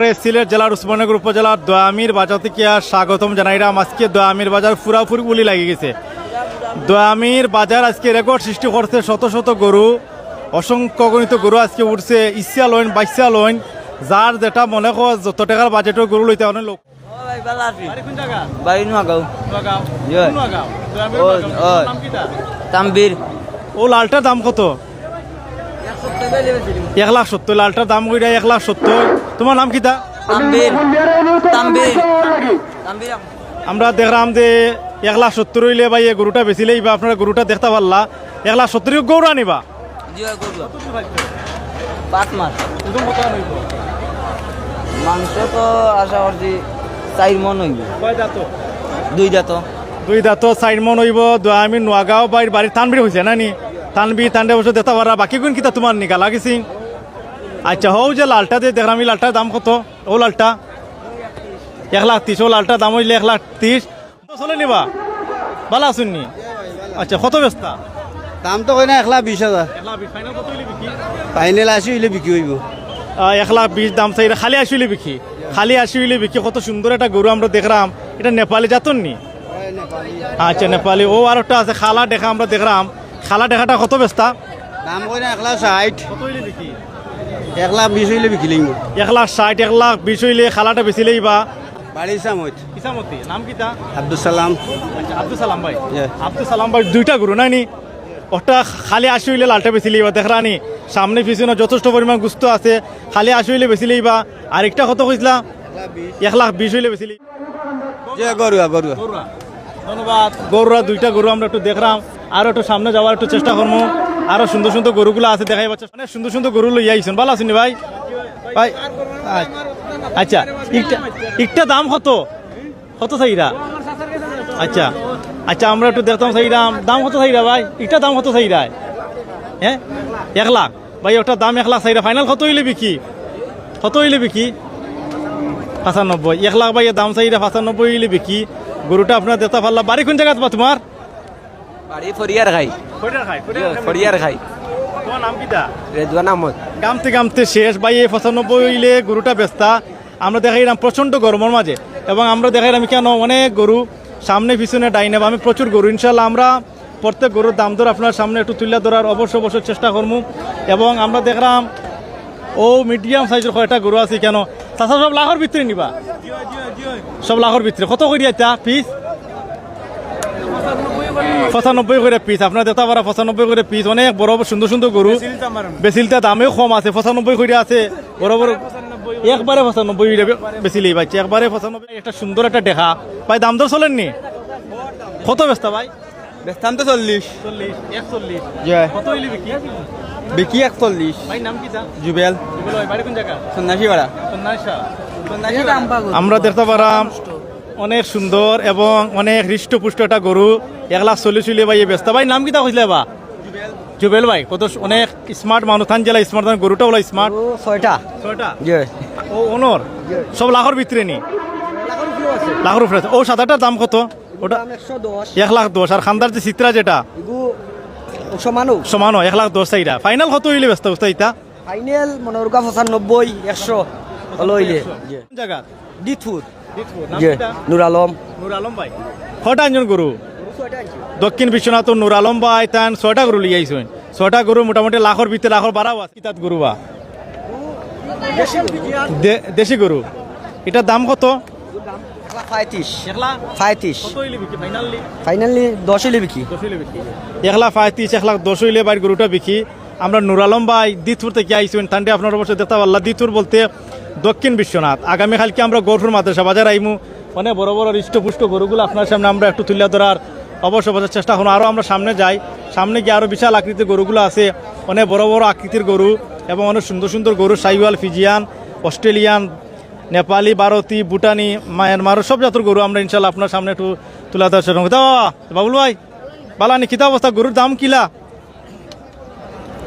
সিলেট জেলার উসমানীনগর উপজেলার দয়ামির বাজার থেকে স্বাগতম জানাইলাম। আজকে দয়ামির বাজার পুরাপুরি উলি লাগে গেছে। দয়ামির বাজার আজকে রেকর্ড সৃষ্টি করছে। শত শত গরু, অসংখ্য গণিত গরু আজকে উঠছে। ইচ্ছা লইন বাইসা লইন, যার যেটা মনে কর যত টাকার বাজেটের গরু লইতে অনেক লোক। ও লালটার দাম কত? 1,70,000। লালটার দাম কইরা 1,70,000। তোমার নাম কিতা? আমরা দেখলাম যে 1,70,000 হইলে ভাই এই গরুটা বেচিলেই বা আপনারা গরুটা দেখতে পারলা 1,70,000 গরু আনিবা। মাংস তো আশা করছি 4 মন হইব। দুই দাঁত 4 মন হইব। আমি নোয়াগাঁও বাড়ির তানবির হয়েছে না নি? তানডে বসে দেখতে পারা। বাকি কোন কিতা তোমার নিকা লাগিছি? আচ্ছা হও যে লালটা দিয়ে দেখলাম, এই লালটার দাম কত? ও লালটা 1,30,000। ও লালটার দাম হইলে 1,30,000 চলে নিবা। ভালো আসুননি? আচ্ছা কত ব্যস্তা? দাম তো কই না 1,20,000। ফাইনাল 80 হইলে বিক্রি হইব। 1,20,000 দাম চাই। খালি 80 হইলে বিক্রি। খালি 80 হইলে বিক্রি। কত সুন্দর একটা গরু আমরা দেখলাম। এটা নেপালি জাতন নি? আচ্ছা নেপালি। ও আর একটা আছে খালা দেখা, আমরা দেখলাম খালা দেখাটা কত ব্যস্তা? দাম কই না 1,60। কত হইলে বিক্রি? 1,20 হইলে বিক্রি লিঙ্গ। 1,60, 1,20 হইলে খালাটা বেচিলেই বা বাড়ি সামত। ইসামতি নাম কিতা? আব্দুল সালাম। আচ্ছা আব্দুল সালাম ভাই। আব্দুল সালাম ভাই দুইটা গরু নাই নি? ওটা খালি 80 হইলে লালটা বেচিলেই বা দেখরানি। সামনে পিছনে যথেষ্ট পরিমাণ গুস্ত আছে। খালি 80 হইলে বেচিলেই বা। আরেকটা কত কইছিলা? 1,20 হইলে বেচিলেই। গরুয়া। ধন্যবাদ। গরুরা দুইটা গরু আমরা একটু দেখলাম। আরো একটু সামনে যাওয়ার একটু চেষ্টা করবো। আরো সুন্দর সুন্দর গরুগুলো আছে দেখাই পাচ্ছে। অনেক সুন্দর সুন্দর গরু লইয়া আইছেন। ভালো আছেন ভাই? ভাই আচ্ছা একটা দাম কত চাইরা? আচ্ছা আচ্ছা আমরা একটু দেখতাম চাইরাম দাম কত চাইরা ভাই? একটা দাম কত চাইরা? হ্যাঁ 1 লাখ ভাই। ওটার দাম 1 লাখ চাইরা। ফাইনাল কত হইলে বিকি? 95। 1 লাখ ভাই দাম চাইরা। 95 হইলে বিকি। গরুটা আপনার দেখতে পারলাম। বাড়ি কোন জায়গা তোমার? বাড়ি ফরিয়ার খাই। তোমার নাম কিটা? রেদওয়ান আহমদ। গামতে শেষ ভাই। 95 হইলে গরুটা বেস্তা। আমরা দেখাইলাম প্রচন্ড গরমের মাঝে, এবং আমরা দেখাইলাম কেন অনেক গরু সামনে পিছনে ডাইনে আমি প্রচুর গরু। ইনশাল্লাহ আমরা প্রত্যেক গরুর দাম দর আপনার সামনে একটু তুলে ধরার অবশ্যই চেষ্টা করবো। এবং আমরা দেখলাম ও মিডিয়াম সাইজের কয়টা গরু আছে কেন। তাছাড়া সব লাখের ভিতরে নিবা? সব লাখের ভিতরে। কত করি এটা পিস? 95 করে পিস। আপনার দেখতে পারা 95 করে পিস। অনেক বড় সুন্দর সুন্দর গরু। বেচিলটা দামেও কম আছে। 95 করে আছে বড় বড়। একবারে 95 বেচিলেই ভাই। একবারে 95। একটা সুন্দর একটা দেখা ভাই। দাম দর চলেননি? কত ব্যস্তা ভাই? বেস্তাম তো 40। 41 কত হইলে বিক্রি? বিক্রি 41। ভাই নাম কি? জুবেল। ভাই বাড়ি কোন জায়গা? সন্ন্যাসী পাড়া। আমরা দেখতে পারাম অনেক সুন্দর এবং অনেক হৃষ্টপুষ্ট একটা গরু। 1,40,000 হইলে ভাই ব্যস্তা। ভাই নাম কি তা কইলে বা? জুবেল ভাই। কত অনেক স্মার্ট মানুষ। থান জেলা স্মার্ট। গরুটা বলা স্মার্ট। 6টা। ও অনর সব লাখের ভিতরে নি? লাখের উপরে। ও সাদাটার দাম কত? ওটা 1,10,000। আর খান্দার যে চিত্রা যেটা সমান 1,10,000 চাইরা। ফাইনাল কত হইলে ব্যস্ত অবস্থা? এটা ফাইনাল মনে হয় 95 100 হলো হইলে। জায়গা দিতপুর। নুর আলম ভাই। কটা আনজন গরু? দক্ষিণ বিশ্বনাথ নুর আলম ভাই তান 6টা গরু লিয়ে আইছেন। 6টা গরু মোটামুটি লাখের ভিতরে। লাখের 12 আছে। কিতাত গরু বা দেশি গরু। এটার দাম কত? 35। ফাইনালি 10 হইলে বিক্রি। 1,35,000 1,10,000 হইলে বাইর গরুটা বিক্রি। আমরা নুর আলম ভাই দিতপুর থেকে আইছেন। তান্ডে আপনার অবশ্যই দেখতে পারলাম। দিতপুর বলতে দক্ষিণ বিশ্বনাথ। আগামীকালকে আমরা গরুর মাদ্রাসা বাজার আইমু। অনেক বড় বড় হৃষ্টপুষ্ট গরুগুলো আপনার সামনে আমরা একটু তুলে ধরার অবশ্যই চেষ্টা করুন। আরও আমরা সামনে যাই। সামনে গিয়ে আরও বিশাল আকৃতির গরুগুলো আছে। অনেক বড় বড় আকৃতির গরু এবং অনেক সুন্দর সুন্দর গরু। সাইওয়াল, ফিজিয়ান, অস্ট্রেলিয়ান, নেপালি, ভারতী, ভুটানি, মায়ানমার সব জাতের গরু আমরা ইনশাল্লাহ আপনার সামনে একটু তুলে ধরার চেষ্টা করব। বাবুল ভাই বালানি কিতা অবস্থা? গরুর দাম কিলা?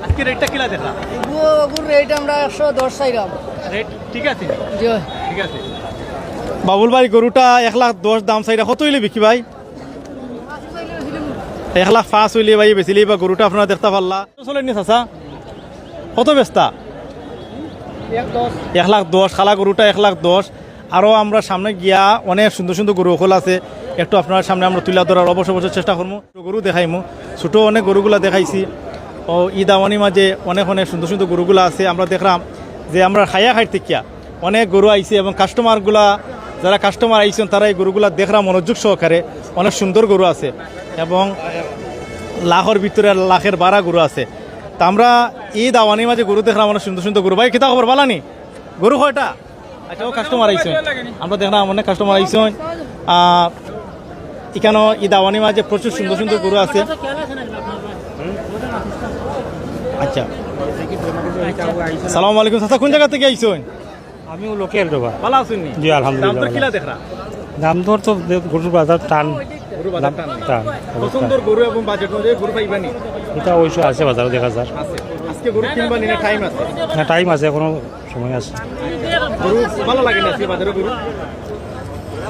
আজকে রেটটা কিলা দেখা? গরুর রেট আমরা 110 চাইলাম। রেট ঠিক আছে? জি ঠিক আছে। বাবুল ভাই গরুটা 1,10,000 দাম চাইরা। কত হইলে বিক্রি ভাই? 1,05,000 হইলে ভাই বেচিলেই বা গরুটা আপনারা দেখতে পারলা। চলেননি চাচা? কত ব্যস্তা? 1,10,000 খালা গরুটা 1,10,000। আরও আমরা সামনে গিয়া অনেক সুন্দর সুন্দর গরু হল আছে, একটু আপনার সামনে আমরা তুলে ধরার অবশ্যই চেষ্টা করবো। গরু দেখাইমু, ছোটো অনেক গরুগুলা দেখাইছি। ও ঈদাওয়ানি মাঝে অনেক অনেক সুন্দর সুন্দর গরুগুলা আছে। আমরা দেখলাম যে আমরা খাইয়া খাইতে কিয়া অনেক গরু আইছে এবং কাস্টমারগুলা যারা কাস্টমার আইছেন তারা এই গরুগুলা দেখলাম মনোযোগ সহকারে। অনেক সুন্দর গরু আছে এবং লাখের ভিতরে লাখের বাড়া গরু আছে। তা আমরা ঈদ আওয়ানির মাঝে গরু দেখলাম অনেক সুন্দর সুন্দর গরু। ভাই কিতা খবর বালানি গরু কয়টা? আচ্ছা ও কাস্টমার আইছেন, আমরা দেখলাম অনেক কাস্টমার আইছেন। এখানে ঈদ আওয়ানির মাঝে প্রচুর সুন্দর সুন্দর গরু আছে। আচ্ছা সালাম আলাইকুম চাচা, কোন জায়গা থেকে আইছেন? আমিও লোকেল দেবা। ভালো আছেন নি? জি আলহামদুলিল্লাহ। দাম তো কিলা দেখরা? দাম দর তো গরুর বাজার টান গরু বাজার টান। টান। পছন্দের গরু এবং বাজেট অনুযায়ী গরু পাইবানি এটা অবশ্য আছে বাজারে দেখা যায়। আছে। আজকে গরু কিনবা নিনা টাইম আছে? হ্যাঁ টাইম আছে, এখনো সময় আছে। গরু ভালো লাগে না আজকে বাজারে গরু?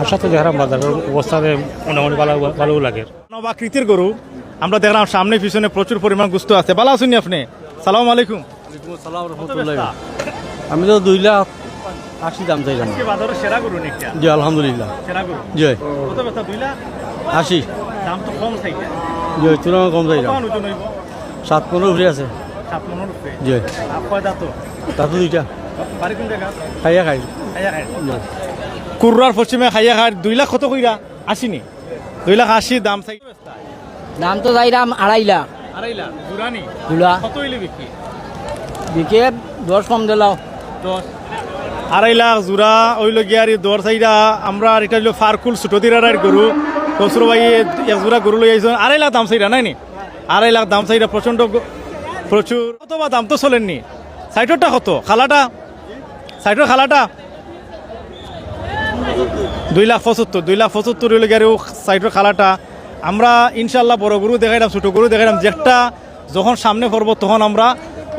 আশা তো দেখলাম বাজারের অবস্থাতে মোটামুটি ভালো ভালো লাগে। আকৃতির গরু আমরা দেখলাম সামনে পিছনে প্রচুর পরিমাণ গুস্ত আছে। ভালো আছেন নি আপনি? সালাম আলাইকুম। আমি তো 2,80,000 দাম চাইলাম। আজকে বাজারে সেরা গরু নাকি? জি আলহামদুলিল্লাহ। সেরা গরু জি কত বেচা? 80। দাম তো কম চাইছে। জি তুলনা কম চাইলাম। কত ওজন হইব? 7-15 উপরে আছে। 7 মনের উপরে। জি আর কয় দাঁত? তাতো 2টা। বাড়ি কোন জায়গা? খাইয়া খাই। খাইয়া খাই। কুর্রার পশ্চিমে খাইয়া খাই 2 লাখ কত কইরা? 80 নি? 2,80,000 দাম চাই। দাম তো চাইলাম 2.5 লাখ। 2.5 লাখ জুরানি? দুলা কত হইলে বিক্রি? বিকে 10 কম দিলাও। 10 2.5 লাখ জোড়া ওইল গিয়ারি দর চাইরা। আমরা আর এটা হইল ফারকুল ছোট দিরার গরু কসরু ভাই এক জোড়া গরু লই আইছেন 2.5 লাখ দাম চাইরা নাই নি? 2.5 লাখ দাম চাইরা প্রচন্ড প্রচুর। কত বা দাম তো চলেননি? সাইডরটা কত? খালাটা সাইডর খালাটা 2,75,000। 2,75,000 হইল গিয়ারি সাইডর খালাটা। আমরা ইনশাল্লাহ বড় গরু দেখাইলাম, ছোট গরু দেখাইলাম, যেটা যখন সামনে পড়ব তখন আমরা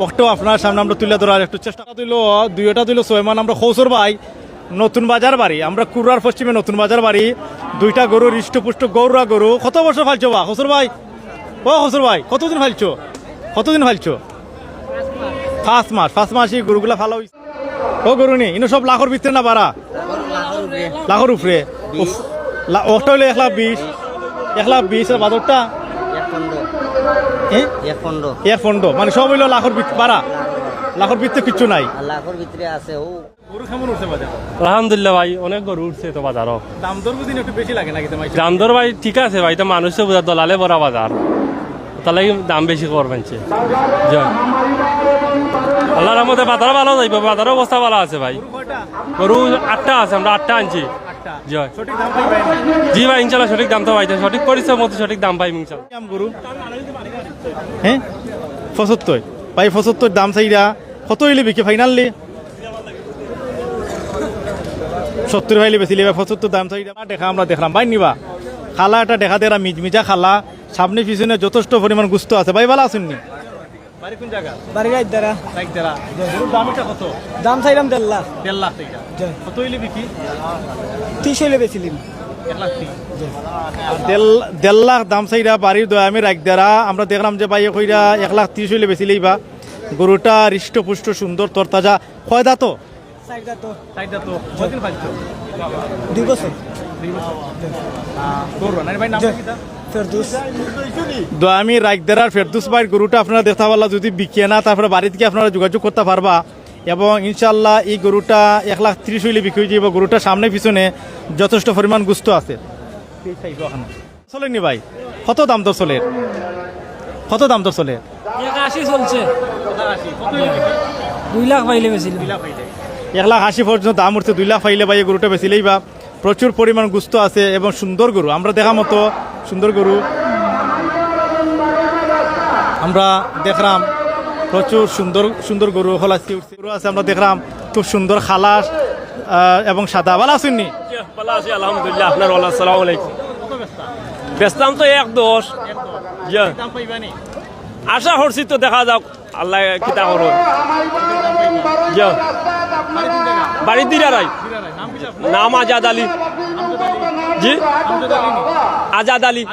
ওটাও আপনার সামনে আমরা তুলে ধরার একটু চেষ্টা দিল। 2টা দিল 6 মান। আমরা খৌসর ভাই নতুন বাজার বাড়ি, আমরা কুড়ার পশ্চিমে নতুন বাজার বাড়ি। 2টা গরু হৃষ্টপুষ্ট গৌরা গরু। কত বছর ফালছো বা খসর ভাই? ও খসর ভাই কতদিন ফালছো? কতদিন ফালছো? 5 মাস। 5 মাসই গরুগুলা ভালো হয়েছে। ও গরু নি ইনো সব লাখর ভিতরে না বাড়া? লাখর উপরে। ওটা হইলো 1,20,000। 1,20,000 আর বাদরটা 1,15,000। মানে সব হইলো লাখর বাড়া, লাখর ভিতরে কিচ্ছু নাই। লাখের ভিতরে আছে ও গরু কেমন উঠছে বাজার? আলহামদুলিল্লাহ ভাই, অনেক গরু উঠছে তো বাজারও। দাম দর বুঝিনি একটু বেশি লাগে নাকি তোমার? দাম দর ভাই ঠিক আছে ভাই, তো মানুষের বোঝা দলালে ভরা বাজার, তাহলে দাম বেশি করবেনছে। জয় আল্লাহর রহমতে বাজার ভালো যাইব, বাজারের অবস্থা ভালো আছে ভাই। গরু 8টা আছে, আমরা 8টা আনছি। জয় সঠিক দাম পাইবেন? জি ভাই ইনশাল্লাহ সঠিক দাম তো পাইতে, সঠিক পরিশ্রম মতো সঠিক দাম পাই ইনশাল্লাহ। দাম গরু হ্যাঁ 75 ভাই। 75 দাম চাইরা কত হইলে বিকে ফাইনালি? 70 হইলে বেশি লিবা। 75 দাম চাইরা দেখা আমরা দেখলাম ভাই নিবা। খালা এটা দেখা দেরা মিজমিজা খালা, সামনে পিছনে যথেষ্ট পরিমাণ গুস্ত আছে। ভাই ভালো আছেন নি? বাড়ি কোন জায়গা? বাড়ি গাইত দ্বারা লাইক দেরা। গরুর দাম এটা কত? দাম চাইলাম 1.5 লাখ। 1.5 লাখ টাকা। কত হইলে বিক্রি? 30 হইলে বেচিলিম। 1,30,000 লাখ দাম চাইরা বাড়ির দয়া আমি রাখ দেরা। আমরা দেখলাম যে ভাই কইরা 1,30,000 হইলে বেশি লইবা। গরুটা হৃষ্টপুষ্ট সুন্দর তরতাজা। কয় দাঁত? 4 দাঁত। 4 দাঁত। কতদিন ফালছো? 2 বছর। গরু না ভাই নাম কি তা? ফেরদৌস। আমি রাইকদারার ফেরদৌস ভাইয়ের গরুটা আপনারা দেখতে পারলা। যদি বিকিয়ে না তারপরে বাড়ি থেকে আপনারা যোগাযোগ করতে পারবা এবং ইনশাল্লাহ এই গরুটা 1,30,000 হইলে বিক্রি হয়ে যাবে। গরুটা সামনে পিছনে যথেষ্ট পরিমাণ গুস্ত আছে। চলেনি ভাই? কত দাম দর চলে? কত দাম দর চলে? 180 চলছে। 2 লাখ পাইলে বেচিলিম। 1,80,000 পর্যন্ত দাম উঠছে। 2 লাখ পাইলে ভাই এই গরুটা বেচিলেই বা। প্রচুর পরিমাণ গুস্ত আছে এবং সুন্দর গরু। আমরা দেখা মতো সুন্দর গরু আমরা দেখলাম। প্রচুর সুন্দর সুন্দর গরু হলাচি উঠছে গরু আছে। আমরা দেখলাম খুব সুন্দর খালাস এবং সাদা। ভালো আছেন নি? ভালো আছি আলহামদুলিল্লাহ। আপনার ভালো? আসসালামু আলাইকুম। বেচতাম তো 1.10। আশা করছি তো দেখা যাক আল্লাহ কিতা করো। বাড়ি দিরারাই। নাম আজাদ আলী। জি আজাদ আলী।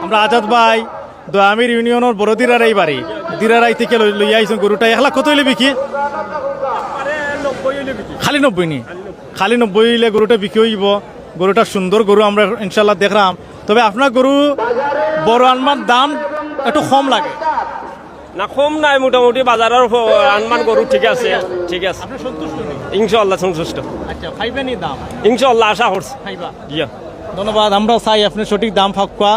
আমরা আজাদ ভাই দয়ামির ইউনিয়নের বড় দিরারাই বাড়ি। দিরারাই থেকে লইয়া আইছেন গরুটা। 1 লাখ কত হইলে বিকি? খালি 90 নি খালি 90 হইলে গরুটা বিক্রি হইব। গরুটা সুন্দর গরু আমরা ইনশাল্লাহ দেখলাম। তবে আপনার গরু বড় আনবার দাম একটু কম লাগে। না কম নাই, মোটামুটি বাজারের আনমান গরু ঠিক আছে, ঠিক আছে আপনি সন্তুষ্ট নি? ইনশাল্লাহ সন্তুষ্ট, আচ্ছা খাইবেনি দাম? ইনশাল্লাহ আশা করছি। খাইবা। ইয়া ধন্যবাদ। আমরাও চাই আপনি সঠিক দাম ফাঁকা